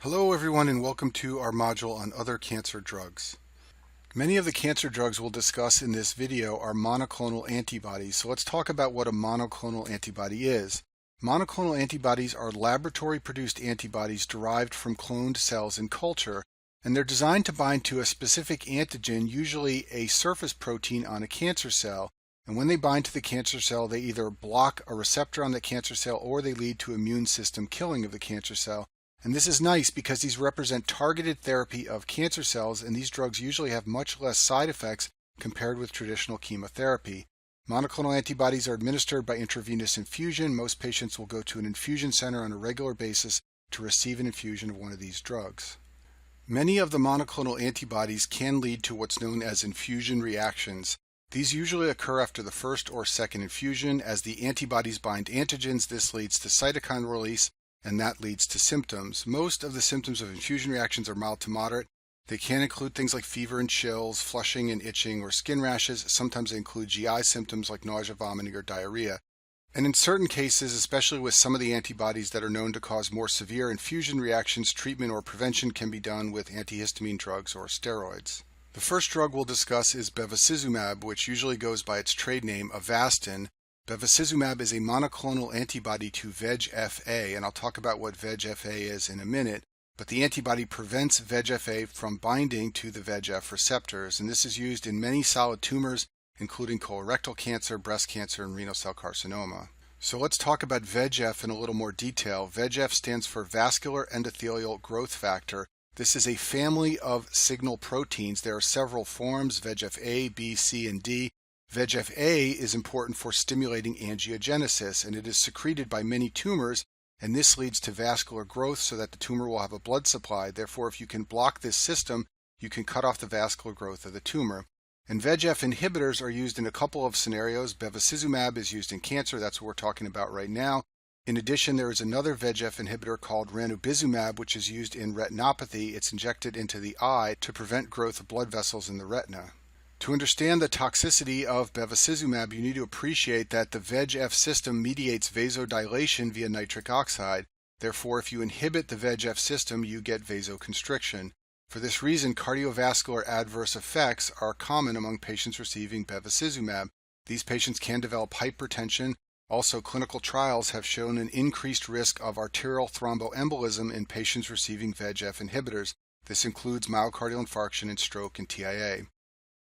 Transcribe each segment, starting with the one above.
Hello everyone and welcome to our module on other cancer drugs. Many of the cancer drugs we'll discuss in this video are monoclonal antibodies, so let's talk about what a monoclonal antibody is. Monoclonal antibodies are laboratory-produced antibodies derived from cloned cells in culture, and they're designed to bind to a specific antigen, usually a surface protein on a cancer cell, and when they bind to the cancer cell they either block a receptor on the cancer cell or they lead to immune system killing of the cancer cell. And this is nice because these represent targeted therapy of cancer cells, and these drugs usually have much less side effects compared with traditional chemotherapy. Monoclonal antibodies are administered by intravenous infusion. Most patients will go to an infusion center on a regular basis to receive an infusion of one of these drugs. Many of the monoclonal antibodies can lead to what's known as infusion reactions. These usually occur after the first or second infusion. As the antibodies bind antigens, this leads to cytokine release, and that leads to symptoms. Most of the symptoms of infusion reactions are mild to moderate. They can include things like fever and chills, flushing and itching, or skin rashes. Sometimes they include GI symptoms like nausea, vomiting, or diarrhea. And in certain cases, especially with some of the antibodies that are known to cause more severe infusion reactions, treatment or prevention can be done with antihistamine drugs or steroids. The first drug we'll discuss is bevacizumab, which usually goes by its trade name Avastin. Bevacizumab is a monoclonal antibody to VEGF-A, and I'll talk about what VEGF-A is in a minute, but the antibody prevents VEGF-A from binding to the VEGF receptors, and this is used in many solid tumors, including colorectal cancer, breast cancer, and renal cell carcinoma. So let's talk about VEGF in a little more detail. VEGF stands for vascular endothelial growth factor. This is a family of signal proteins. There are several forms, VEGF-A, B, C, and D. VEGF-A is important for stimulating angiogenesis, and it is secreted by many tumors, and this leads to vascular growth so that the tumor will have a blood supply. Therefore, if you can block this system, you can cut off the vascular growth of the tumor. And VEGF inhibitors are used in a couple of scenarios. Bevacizumab is used in cancer. That's what we're talking about right now. In addition, there is another VEGF inhibitor called ranibizumab, which is used in retinopathy. It's injected into the eye to prevent growth of blood vessels in the retina. To understand the toxicity of bevacizumab, you need to appreciate that the VEGF system mediates vasodilation via nitric oxide. Therefore, if you inhibit the VEGF system, you get vasoconstriction. For this reason, cardiovascular adverse effects are common among patients receiving bevacizumab. These patients can develop hypertension. Also, clinical trials have shown an increased risk of arterial thromboembolism in patients receiving VEGF inhibitors. This includes myocardial infarction and stroke and TIA.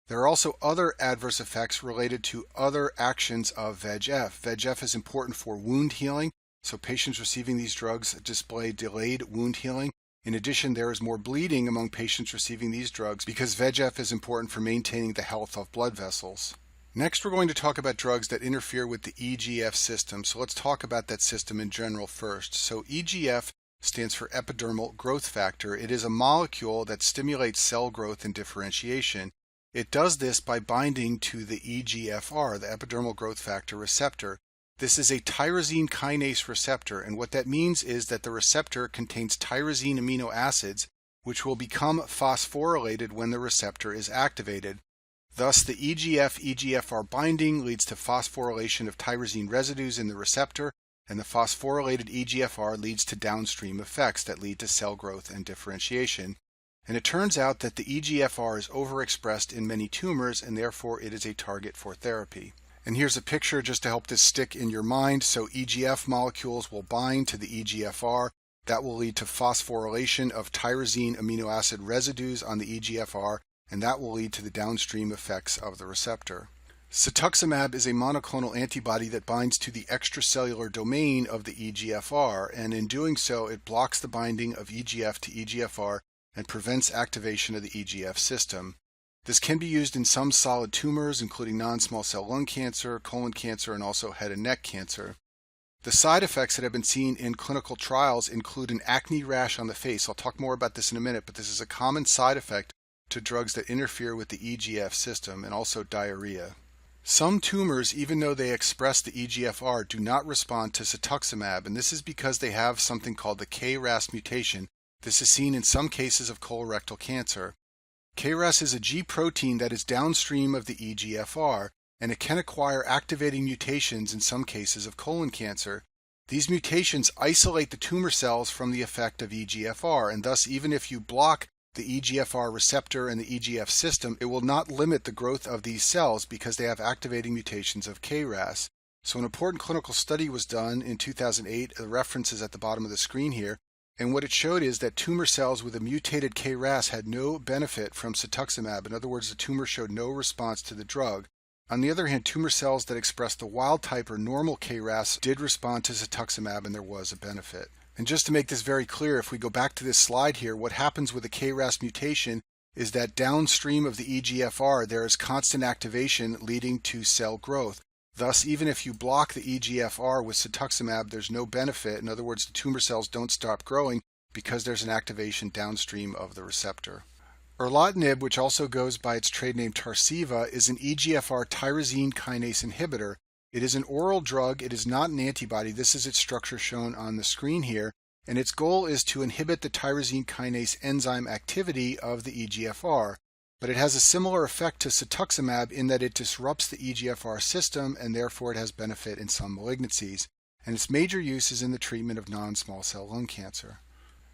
There are also other adverse effects related to other actions of VEGF. VEGF is important for wound healing, so patients receiving these drugs display delayed wound healing. In addition, there is more bleeding among patients receiving these drugs because VEGF is important for maintaining the health of blood vessels. Next, we're going to talk about drugs that interfere with the EGF system. So let's talk about that system in general first. So EGF stands for epidermal growth factor. It is a molecule that stimulates cell growth and differentiation. It does this by binding to the EGFR, the epidermal growth factor receptor. This is a tyrosine kinase receptor, and what that means is that the receptor contains tyrosine amino acids, which will become phosphorylated when the receptor is activated. Thus, the EGF-EGFR binding leads to phosphorylation of tyrosine residues in the receptor, and the phosphorylated EGFR leads to downstream effects that lead to cell growth and differentiation. And it turns out that the EGFR is overexpressed in many tumors, and therefore it is a target for therapy. And here's a picture just to help this stick in your mind. So EGF molecules will bind to the EGFR. That will lead to phosphorylation of tyrosine amino acid residues on the EGFR, and that will lead to the downstream effects of the receptor. Cetuximab is a monoclonal antibody that binds to the extracellular domain of the EGFR, and in doing so it blocks the binding of EGF to EGFR and prevents activation of the EGF system. This can be used in some solid tumors, including non-small cell lung cancer, colon cancer, and also head and neck cancer. The side effects that have been seen in clinical trials include an acne rash on the face. I'll talk more about this in a minute, but this is a common side effect to drugs that interfere with the EGF system, and also diarrhea. Some tumors, even though they express the EGFR, do not respond to cetuximab, and this is because they have something called the KRAS mutation. This is seen in some cases of colorectal cancer. KRAS is a G protein that is downstream of the EGFR, and it can acquire activating mutations in some cases of colon cancer. These mutations isolate the tumor cells from the effect of EGFR, and thus even if you block the EGFR receptor and the EGF system, it will not limit the growth of these cells because they have activating mutations of KRAS. So an important clinical study was done in 2008, the reference is at the bottom of the screen here, and what it showed is that tumor cells with a mutated KRAS had no benefit from cetuximab. In other words, the tumor showed no response to the drug. On the other hand, tumor cells that expressed the wild type or normal KRAS did respond to cetuximab and there was a benefit. And just to make this very clear, if we go back to this slide here, what happens with a KRAS mutation is that downstream of the EGFR there is constant activation leading to cell growth. Thus, even if you block the EGFR with cetuximab, there's no benefit. In other words, the tumor cells don't stop growing because there's an activation downstream of the receptor. Erlotinib, which also goes by its trade name Tarceva, is an EGFR tyrosine kinase inhibitor. It is an oral drug. It is not an antibody. This is its structure shown on the screen here. And its goal is to inhibit the tyrosine kinase enzyme activity of the EGFR. But it has a similar effect to cetuximab in that it disrupts the EGFR system and therefore it has benefit in some malignancies. And its major use is in the treatment of non-small cell lung cancer.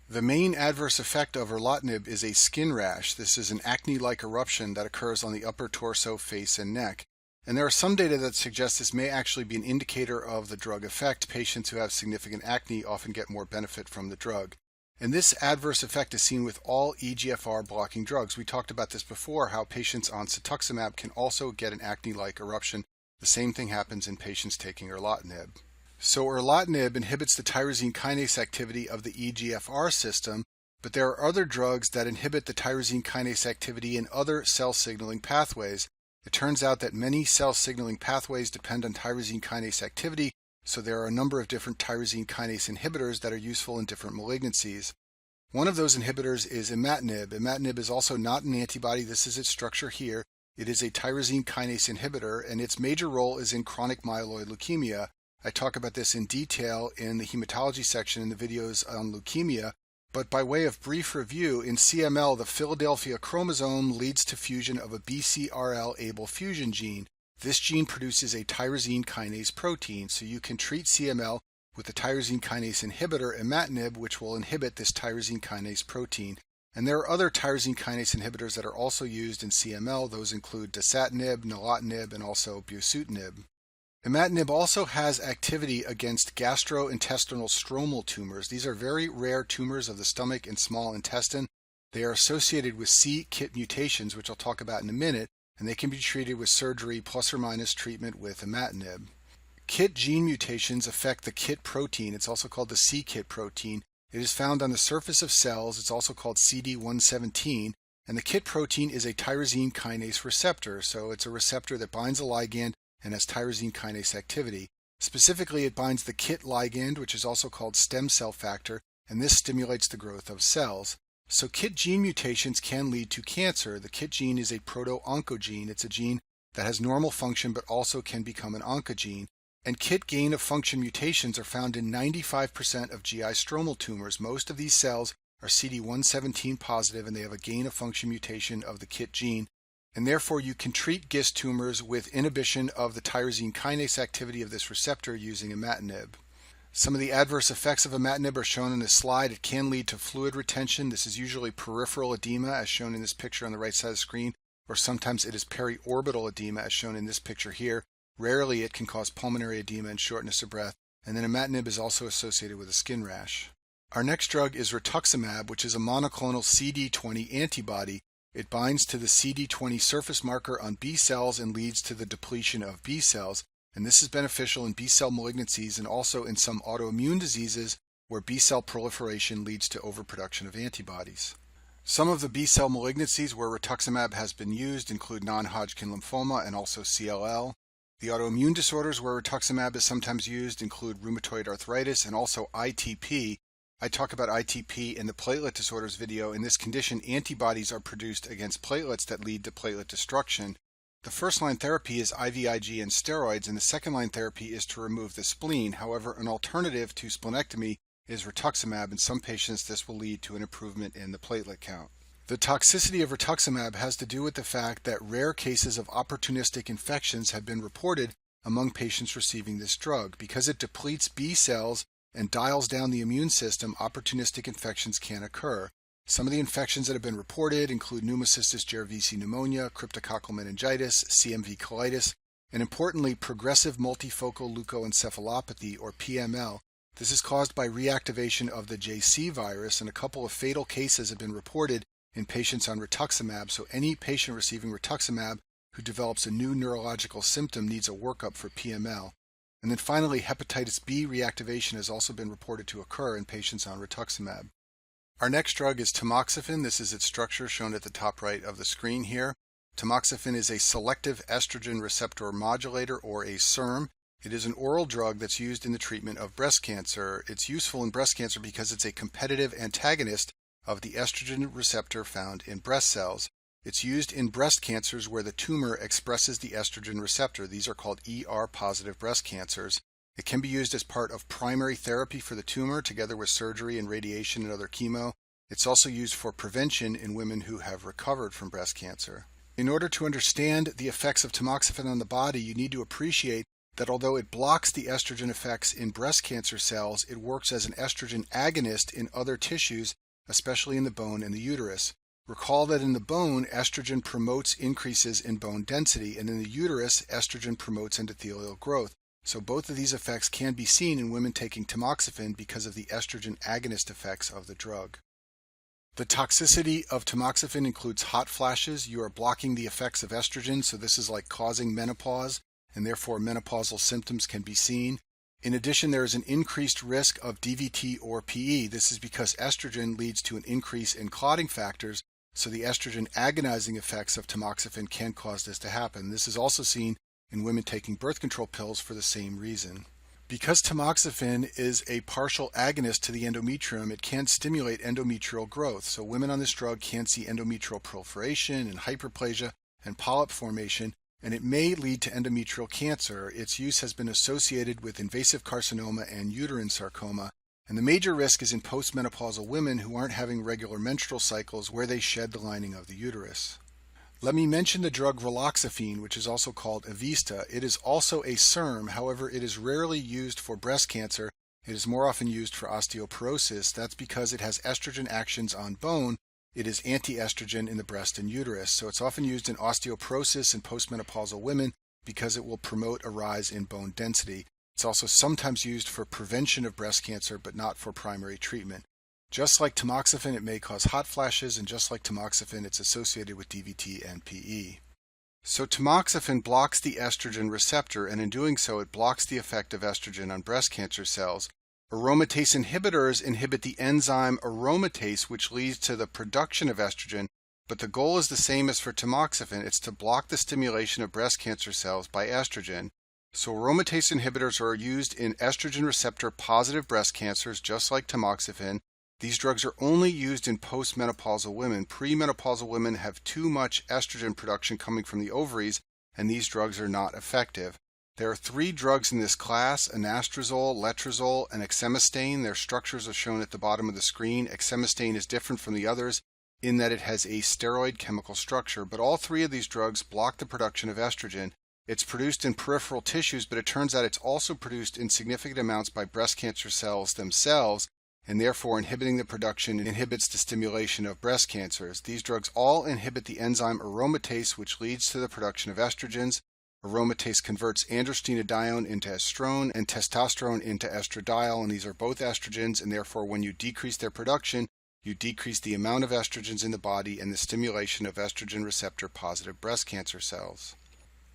The main adverse effect of erlotinib is a skin rash. This is an acne-like eruption that occurs on the upper torso, face, and neck. And there are some data that suggest this may actually be an indicator of the drug effect. Patients who have significant acne often get more benefit from the drug. And this adverse effect is seen with all EGFR blocking drugs. We talked about this before, how patients on cetuximab can also get an acne-like eruption. The same thing happens in patients taking erlotinib. So erlotinib inhibits the tyrosine kinase activity of the EGFR system, but there are other drugs that inhibit the tyrosine kinase activity in other cell signaling pathways. It turns out that many cell signaling pathways depend on tyrosine kinase activity, so there are a number of different tyrosine kinase inhibitors that are useful in different malignancies. One of those inhibitors is imatinib. Imatinib is also not an antibody. This is its structure here. It is a tyrosine kinase inhibitor, and its major role is in chronic myeloid leukemia. I talk about this in detail in the hematology section in the videos on leukemia, but by way of brief review, in CML, the Philadelphia chromosome leads to fusion of a BCRL-ABL fusion gene. This gene produces a tyrosine kinase protein, so you can treat CML with the tyrosine kinase inhibitor imatinib, which will inhibit this tyrosine kinase protein. And there are other tyrosine kinase inhibitors that are also used in CML. Those include dasatinib, nilotinib, and also bosutinib. Imatinib also has activity against gastrointestinal stromal tumors. These are very rare tumors of the stomach and small intestine. They are associated with c-KIT mutations, which I'll talk about in a minute, and they can be treated with surgery plus or minus treatment with imatinib. KIT gene mutations affect the KIT protein. It's also called the c-KIT protein. It is found on the surface of cells. It's also called CD117, and the KIT protein is a tyrosine kinase receptor. So it's a receptor that binds a ligand and has tyrosine kinase activity. Specifically, it binds the KIT ligand, which is also called stem cell factor, and this stimulates the growth of cells. So KIT gene mutations can lead to cancer. The KIT gene is a proto-oncogene. It's a gene that has normal function but also can become an oncogene. And KIT gain-of-function mutations are found in 95% of GI stromal tumors. Most of these cells are CD117 positive and they have a gain-of-function mutation of the KIT gene. And therefore you can treat GIST tumors with inhibition of the tyrosine kinase activity of this receptor using imatinib. Some of the adverse effects of imatinib are shown in this slide. It can lead to fluid retention. This is usually peripheral edema, as shown in this picture on the right side of the screen, or sometimes it is periorbital edema, as shown in this picture here. Rarely it can cause pulmonary edema and shortness of breath, and then imatinib is also associated with a skin rash. Our next drug is rituximab, which is a monoclonal CD20 antibody. It binds to the CD20 surface marker on B cells and leads to the depletion of B cells, and this is beneficial in B-cell malignancies and also in some autoimmune diseases where B-cell proliferation leads to overproduction of antibodies. Some of the B-cell malignancies where rituximab has been used include non-Hodgkin lymphoma and also CLL. The autoimmune disorders where rituximab is sometimes used include rheumatoid arthritis and also ITP. I talk about ITP in the platelet disorders video. In this condition, antibodies are produced against platelets that lead to platelet destruction. The first-line therapy is IVIG and steroids, and the second-line therapy is to remove the spleen. However, an alternative to splenectomy is rituximab. In some patients, this will lead to an improvement in the platelet count. The toxicity of rituximab has to do with the fact that rare cases of opportunistic infections have been reported among patients receiving this drug. Because it depletes B cells and dials down the immune system, opportunistic infections can occur. Some of the infections that have been reported include pneumocystis jirovecii pneumonia, cryptococcal meningitis, CMV colitis, and importantly, progressive multifocal leukoencephalopathy, or PML. This is caused by reactivation of the JC virus, and a couple of fatal cases have been reported in patients on rituximab. So any patient receiving rituximab who develops a new neurological symptom needs a workup for PML. And then finally, hepatitis B reactivation has also been reported to occur in patients on rituximab. Our next drug is tamoxifen. This is its structure shown at the top right of the screen here. Tamoxifen is a selective estrogen receptor modulator, or a SERM. It is an oral drug that's used in the treatment of breast cancer. It's useful in breast cancer because it's a competitive antagonist of the estrogen receptor found in breast cells. It's used in breast cancers where the tumor expresses the estrogen receptor. These are called ER-positive breast cancers. It can be used as part of primary therapy for the tumor, together with surgery and radiation and other chemo. It's also used for prevention in women who have recovered from breast cancer. In order to understand the effects of tamoxifen on the body, you need to appreciate that although it blocks the estrogen effects in breast cancer cells, it works as an estrogen agonist in other tissues, especially in the bone and the uterus. Recall that in the bone, estrogen promotes increases in bone density, and in the uterus, estrogen promotes endothelial growth. So both of these effects can be seen in women taking tamoxifen because of the estrogen agonist effects of the drug. The toxicity of tamoxifen includes hot flashes. You are blocking the effects of estrogen, so this is like causing menopause, and therefore menopausal symptoms can be seen. In addition, there is an increased risk of DVT or PE. This is because estrogen leads to an increase in clotting factors, so the estrogen agonizing effects of tamoxifen can cause this to happen. This is also seen in women taking birth control pills for the same reason. Because tamoxifen is a partial agonist to the endometrium, it can stimulate endometrial growth. So women on this drug can see endometrial proliferation and hyperplasia and polyp formation, and it may lead to endometrial cancer. Its use has been associated with invasive carcinoma and uterine sarcoma. And the major risk is in postmenopausal women who aren't having regular menstrual cycles where they shed the lining of the uterus. Let me mention the drug raloxifene, which is also called Evista. It is also a SERM, however, it is rarely used for breast cancer. It is more often used for osteoporosis. That's because it has estrogen actions on bone. It is anti-estrogen in the breast and uterus. So it's often used in osteoporosis in postmenopausal women because it will promote a rise in bone density. It's also sometimes used for prevention of breast cancer, but not for primary treatment. Just like tamoxifen, it may cause hot flashes, and just like tamoxifen, it's associated with DVT and PE. So tamoxifen blocks the estrogen receptor, and in doing so, it blocks the effect of estrogen on breast cancer cells. Aromatase inhibitors inhibit the enzyme aromatase, which leads to the production of estrogen, but the goal is the same as for tamoxifen. It's to block the stimulation of breast cancer cells by estrogen. So aromatase inhibitors are used in estrogen receptor positive breast cancers, just like tamoxifen. These drugs are only used in postmenopausal women. Premenopausal women have too much estrogen production coming from the ovaries, and these drugs are not effective. There are 3 drugs in this class: anastrozole, letrozole, and exemestane. Their structures are shown at the bottom of the screen. Exemestane is different from the others in that it has a steroid chemical structure, but all 3 of these drugs block the production of estrogen. It's produced in peripheral tissues, but it turns out it's also produced in significant amounts by breast cancer cells themselves, and therefore inhibiting the production inhibits the stimulation of breast cancers. These drugs all inhibit the enzyme aromatase, which leads to the production of estrogens. Aromatase converts androstenedione into estrone and testosterone into estradiol, and these are both estrogens, and therefore when you decrease their production, you decrease the amount of estrogens in the body and the stimulation of estrogen receptor positive breast cancer cells.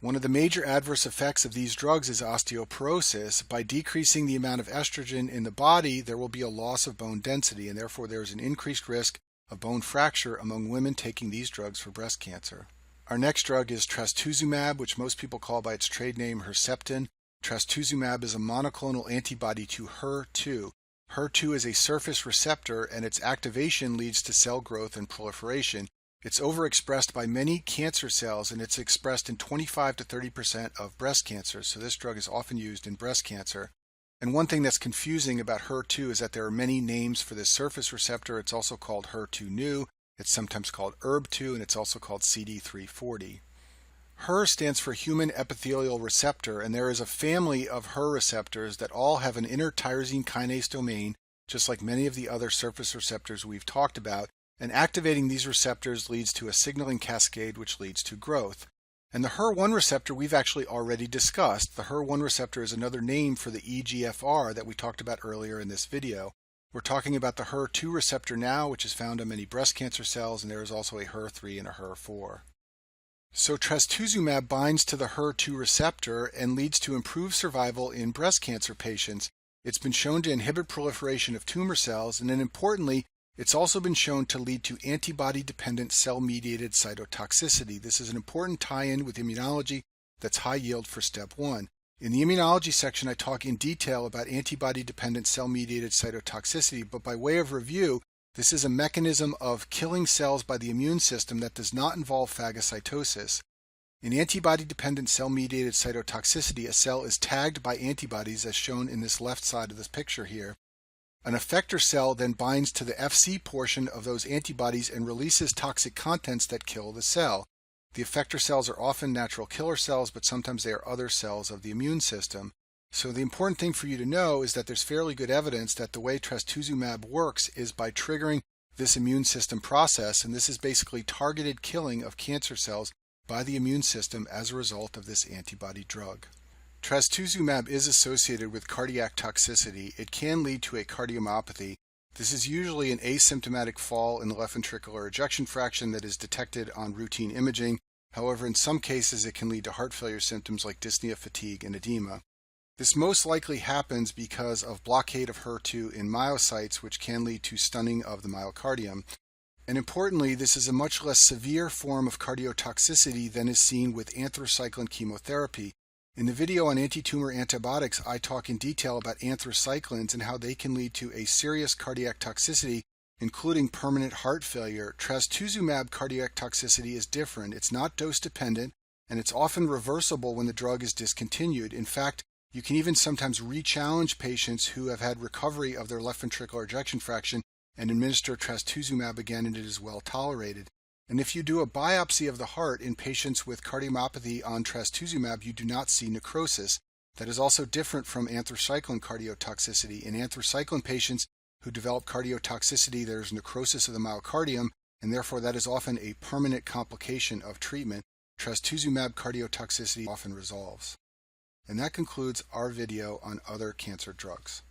One of the major adverse effects of these drugs is osteoporosis. By decreasing the amount of estrogen in the body, there will be a loss of bone density, and therefore there is an increased risk of bone fracture among women taking these drugs for breast cancer. Our next drug is trastuzumab, which most people call by its trade name Herceptin. Trastuzumab is a monoclonal antibody to HER2. HER2 is a surface receptor, and its activation leads to cell growth and proliferation. It's overexpressed by many cancer cells, and it's expressed in 25 to 30% of breast cancers, so this drug is often used in breast cancer. And one thing that's confusing about HER2 is that there are many names for this surface receptor. It's also called HER2/neu, it's sometimes called ERB2, and it's also called CD340. HER stands for human epithelial receptor, and there is a family of HER receptors that all have an inner tyrosine kinase domain, just like many of the other surface receptors we've talked about, and activating these receptors leads to a signaling cascade which leads to growth. And the HER1 receptor we've actually already discussed. The HER1 receptor is another name for the EGFR that we talked about earlier in this video. We're talking about the HER2 receptor now, which is found on many breast cancer cells, and there is also a HER3 and a HER4. So trastuzumab binds to the HER2 receptor and leads to improved survival in breast cancer patients. It's been shown to inhibit proliferation of tumor cells, and then importantly, it's also been shown to lead to antibody-dependent cell-mediated cytotoxicity. This is an important tie-in with immunology that's high yield for step 1. In the immunology section, I talk in detail about antibody-dependent cell-mediated cytotoxicity, but by way of review, this is a mechanism of killing cells by the immune system that does not involve phagocytosis. In antibody-dependent cell-mediated cytotoxicity, a cell is tagged by antibodies as shown in this left side of this picture here. An effector cell then binds to the Fc portion of those antibodies and releases toxic contents that kill the cell. The effector cells are often natural killer cells, but sometimes they are other cells of the immune system. So the important thing for you to know is that there's fairly good evidence that the way trastuzumab works is by triggering this immune system process, and this is basically targeted killing of cancer cells by the immune system as a result of this antibody drug. Trastuzumab is associated with cardiac toxicity. It can lead to a cardiomyopathy. This is usually an asymptomatic fall in the left ventricular ejection fraction that is detected on routine imaging. However, in some cases it can lead to heart failure symptoms like dyspnea, fatigue, and edema. This most likely happens because of blockade of HER2 in myocytes, which can lead to stunning of the myocardium. And importantly, this is a much less severe form of cardiotoxicity than is seen with anthracycline chemotherapy. In the video on anti-tumor antibiotics, I talk in detail about anthracyclines and how they can lead to a serious cardiac toxicity, including permanent heart failure. Trastuzumab cardiac toxicity is different. It's not dose dependent, and it's often reversible when the drug is discontinued. In fact, you can even sometimes re-challenge patients who have had recovery of their left ventricular ejection fraction and administer trastuzumab again, and it is well tolerated. And if you do a biopsy of the heart in patients with cardiomyopathy on trastuzumab, you do not see necrosis. That is also different from anthracycline cardiotoxicity. In anthracycline patients who develop cardiotoxicity, there's necrosis of the myocardium, and therefore that is often a permanent complication of treatment. Trastuzumab cardiotoxicity often resolves. And that concludes our video on other cancer drugs.